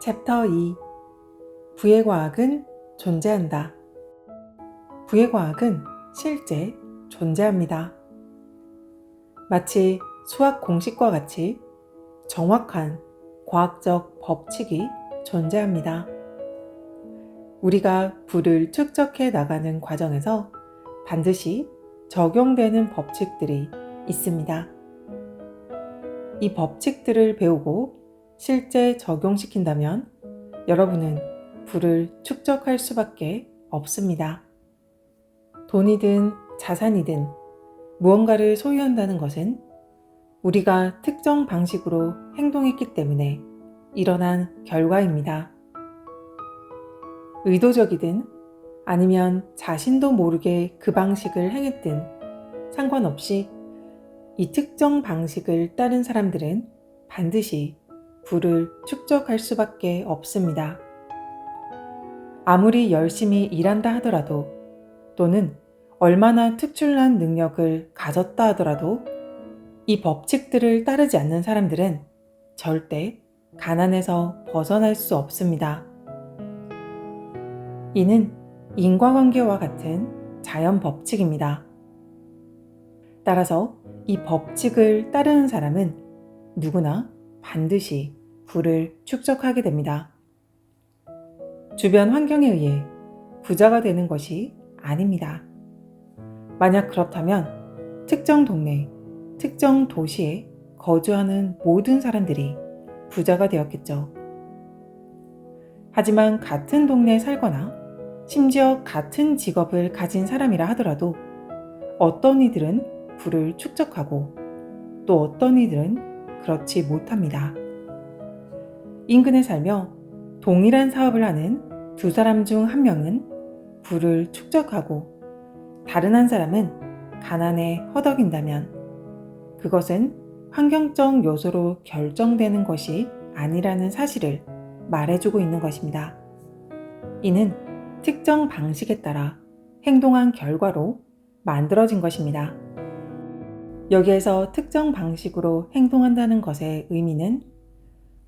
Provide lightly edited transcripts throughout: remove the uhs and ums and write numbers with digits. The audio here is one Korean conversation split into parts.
챕터 2. 부의 과학은 존재한다. 부의 과학은 실제 존재합니다. 마치 수학 공식과 같이 정확한 과학적 법칙이 존재합니다. 우리가 부를 축적해 나가는 과정에서 반드시 적용되는 법칙들이 있습니다. 이 법칙들을 배우고 실제 적용시킨다면 여러분은 부를 축적할 수밖에 없습니다. 돈이든 자산이든 무언가를 소유한다는 것은 우리가 특정 방식으로 행동했기 때문에 일어난 결과입니다. 의도적이든 아니면 자신도 모르게 그 방식을 행했든 상관없이 이 특정 방식을 따른 사람들은 반드시 부를 축적할 수밖에 없습니다. 아무리 열심히 일한다 하더라도 또는 얼마나 특출난 능력을 가졌다 하더라도 이 법칙들을 따르지 않는 사람들은 절대 가난에서 벗어날 수 없습니다. 이는 인과관계와 같은 자연 법칙입니다. 따라서 이 법칙을 따르는 사람은 누구나 반드시 부를 축적하게 됩니다. 주변 환경에 의해 부자가 되는 것이 아닙니다. 만약 그렇다면 특정 동네, 특정 도시에 거주하는 모든 사람들이 부자가 되었겠죠. 하지만 같은 동네에 살거나 심지어 같은 직업을 가진 사람이라 하더라도 어떤 이들은 부를 축적하고 또 어떤 이들은 그렇지 못합니다. 인근에 살며 동일한 사업을 하는 두 사람 중 한 명은 부를 축적하고 다른 한 사람은 가난에 허덕인다면 그것은 환경적 요소로 결정되는 것이 아니라는 사실을 말해주고 있는 것입니다. 이는 특정 방식에 따라 행동한 결과로 만들어진 것입니다. 여기에서 특정 방식으로 행동한다는 것의 의미는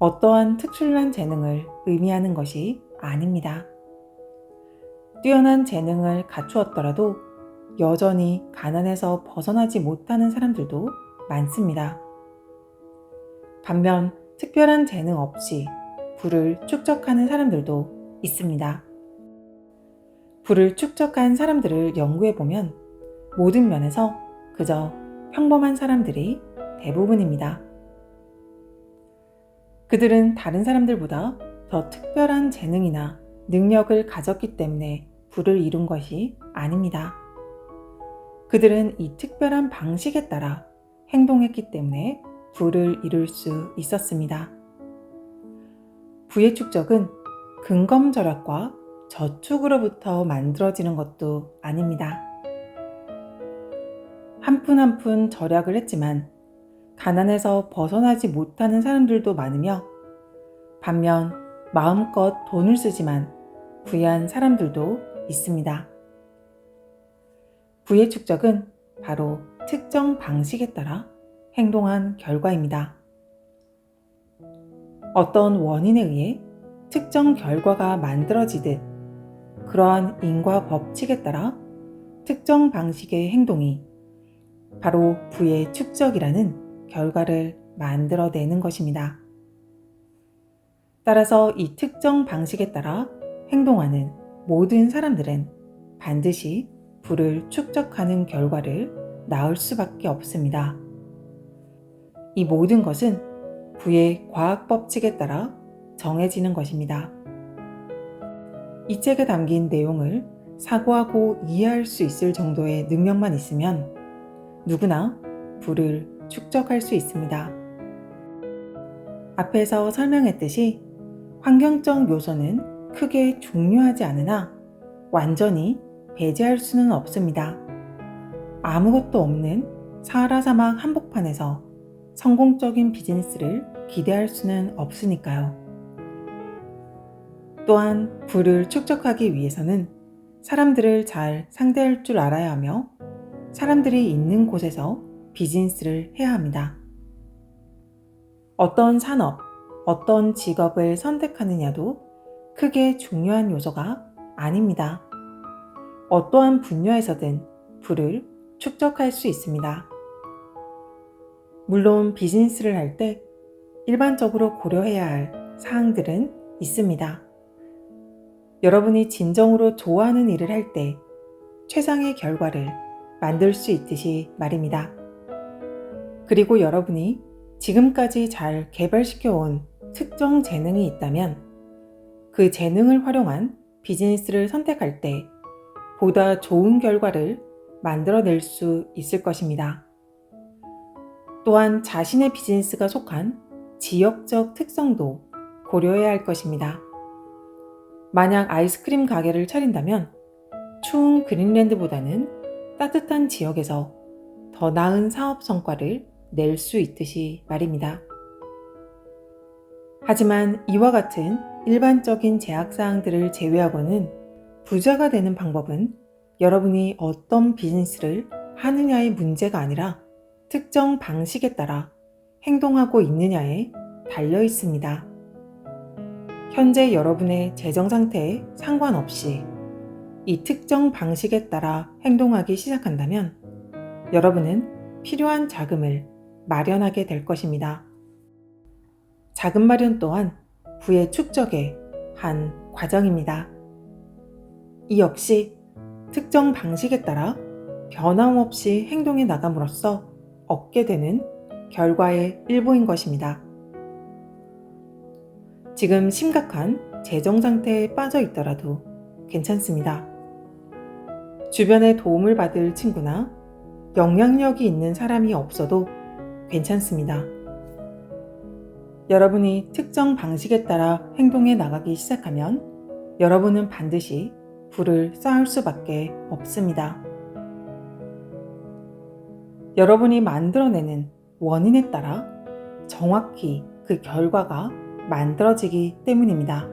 어떠한 특출난 재능을 의미하는 것이 아닙니다. 뛰어난 재능을 갖추었더라도 여전히 가난에서 벗어나지 못하는 사람들도 많습니다. 반면 특별한 재능 없이 부를 축적하는 사람들도 있습니다. 부를 축적한 사람들을 연구해보면 모든 면에서 그저 평범한 사람들이 대부분입니다. 그들은 다른 사람들보다 더 특별한 재능이나 능력을 가졌기 때문에 부를 이룬 것이 아닙니다. 그들은 이 특별한 방식에 따라 행동했기 때문에 부를 이룰 수 있었습니다. 부의 축적은 근검절약과 저축으로부터 만들어지는 것도 아닙니다. 한 푼 한 푼 절약을 했지만 가난에서 벗어나지 못하는 사람들도 많으며 반면 마음껏 돈을 쓰지만 부유한 사람들도 있습니다. 부의 축적은 바로 특정 방식에 따라 행동한 결과입니다. 어떤 원인에 의해 특정 결과가 만들어지듯 그러한 인과 법칙에 따라 특정 방식의 행동이 바로 부의 축적이라는 결과를 만들어내는 것입니다. 따라서 이 특정 방식에 따라 행동하는 모든 사람들은 반드시 부를 축적하는 결과를 낳을 수밖에 없습니다. 이 모든 것은 부의 과학 법칙에 따라 정해지는 것입니다. 이 책에 담긴 내용을 사고하고 이해할 수 있을 정도의 능력만 있으면 누구나 부를 축적할 수 있습니다. 앞에서 설명했듯이 환경적 요소는 크게 중요하지 않으나 완전히 배제할 수는 없습니다. 아무것도 없는 사하라 사막 한복판에서 성공적인 비즈니스를 기대할 수는 없으니까요. 또한 부를 축적하기 위해서는 사람들을 잘 상대할 줄 알아야 하며 사람들이 있는 곳에서 비즈니스를 해야 합니다. 어떤 산업 어떤 직업을 선택하느냐도 크게 중요한 요소가 아닙니다. 어떠한 분야에서든 부를 축적할 수 있습니다. 물론 비즈니스를 할 때 일반적으로 고려해야 할 사항들은 있습니다. 여러분이 진정으로 좋아하는 일을 할 때 최상의 결과를 만들 수 있듯이 말입니다. 그리고 여러분이 지금까지 잘 개발시켜온 특정 재능이 있다면 그 재능을 활용한 비즈니스를 선택할 때 보다 좋은 결과를 만들어낼 수 있을 것입니다. 또한 자신의 비즈니스가 속한 지역적 특성도 고려해야 할 것입니다. 만약 아이스크림 가게를 차린다면 추운 그린랜드보다는 따뜻한 지역에서 더 나은 사업 성과를 낼 수 있듯이 말입니다. 하지만 이와 같은 일반적인 제약사항들을 제외하고는 부자가 되는 방법은 여러분이 어떤 비즈니스를 하느냐의 문제가 아니라 특정 방식에 따라 행동하고 있느냐에 달려 있습니다. 현재 여러분의 재정 상태에 상관없이 이 특정 방식에 따라 행동하기 시작한다면 여러분은 필요한 자금을 마련하게 될 것입니다. 자금 마련 또한 부의 축적의 한 과정입니다. 이 역시 특정 방식에 따라 변함없이 행동해 나감으로써 얻게 되는 결과의 일부인 것입니다. 지금 심각한 재정 상태에 빠져 있더라도 괜찮습니다. 주변에 도움을 받을 친구나 영향력이 있는 사람이 없어도 괜찮습니다. 여러분이 특정 방식에 따라 행동해 나가기 시작하면 여러분은 반드시 부를 쌓을 수밖에 없습니다. 여러분이 만들어내는 원인에 따라 정확히 그 결과가 만들어지기 때문입니다.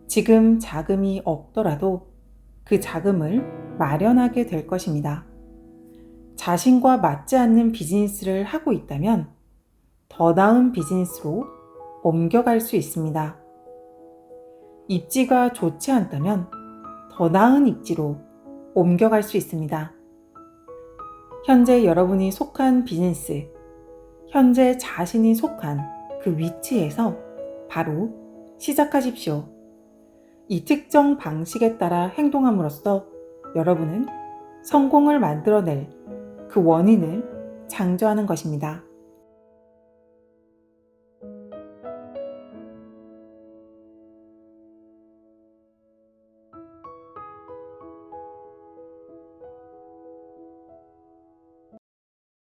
지금 자금이 없더라도 그 자금을 마련하게 될 것입니다. 자신과 맞지 않는 비즈니스를 하고 있다면 더 나은 비즈니스로 옮겨갈 수 있습니다. 입지가 좋지 않다면 더 나은 입지로 옮겨갈 수 있습니다. 현재 여러분이 속한 비즈니스, 현재 자신이 속한 그 위치에서 바로 시작하십시오. 이 특정 방식에 따라 행동함으로써 여러분은 성공을 만들어낼 그 원인을 창조하는 것입니다.